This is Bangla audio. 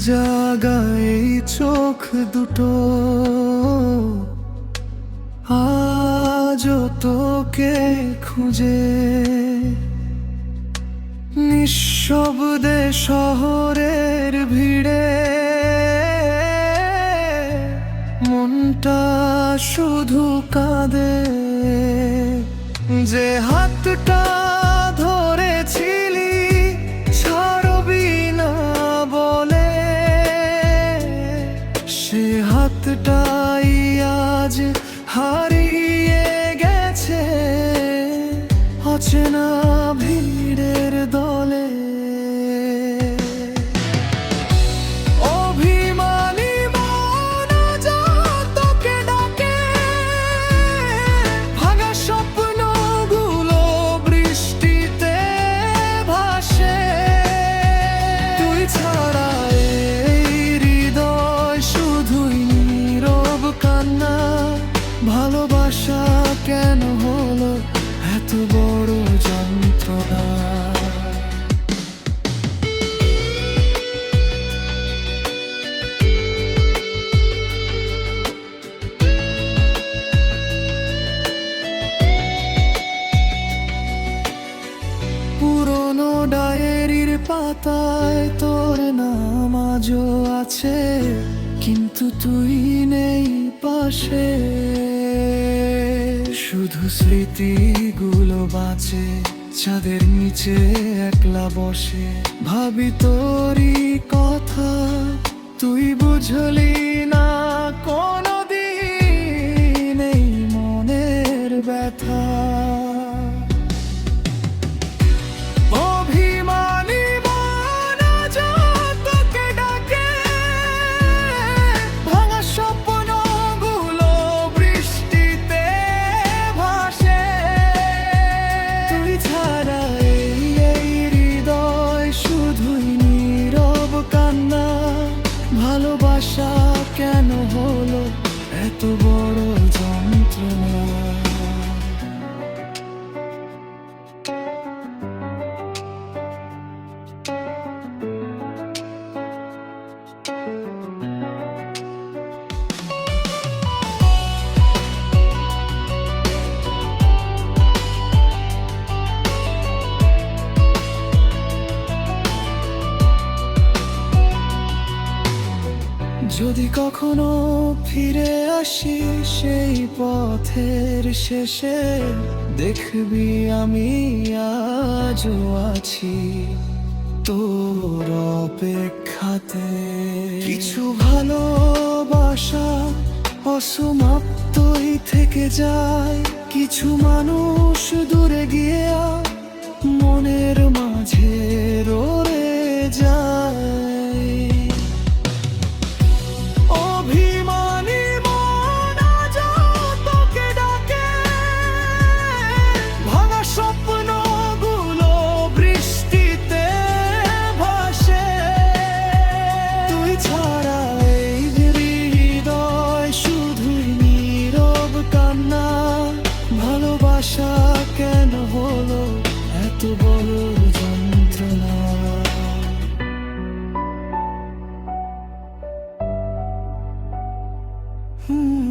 জাগা এই চোখ দুটো আজও তোকে খুঁজে, নিঃশব্দে শহরের ভিড়ে মনটা শুধু কাঁদে। যে হাতটা ধরেছিলি ছাড়বি না বলে, সে হাতটাই আজ হারিয়ে গেছে অচেনা ভিড়ের দলে। অভিমানী মন আজ তোকে ডাকে, ভাঙা স্বপ্নগুলো বৃষ্টিতে ভাসে। তুই ছাড়া এই হৃদয় শুধুই নীরব কান্না। ভালোবাসা কেন হলো এত বড় যন্ত্রণা? পুরনো ডায়েরির পাতায় তোর নাম আজও আছে, কিন্তু তুই নেই পাশে। শুধু স্মৃতিগুলো বাঁচে চাঁদের নিচে একলা বসে। ভাবি তোরই কথা, তুই বুঝলি না কোনোদিন এই মনের ব্যথা। অভিমানী মন আজ তোকে ডাকে, ভাঙা স্বপ্নগুলো বৃষ্টিতে ভাসে। তুই ছাড়া এই হৃদয় শুধুই নীরব কান্না। ভালোবাসা কেন হলো এত বড় যন্ত্রণা? যদি কখনো ফিরে আসি সেই পথের শেষে, দেখবি আমি আজও আছি তোর অপেক্ষাতে। কিছু ভালোবাসা অসমাপ্তই থেকে যায়, কিছু মানুষ দূরে গিয়ে মনের মাঝে রয়ে যায়। অভিমানী মন আজ তোকে ডাকে, ভাঙা স্বপ্নগুলো বৃষ্টিতে ভাসে। তুই ছাড়া এই হৃদয় শুধুই নীরব কান্না। ভালোবাসা কেন হলো এত বড় যন্ত্রণা? Hmm.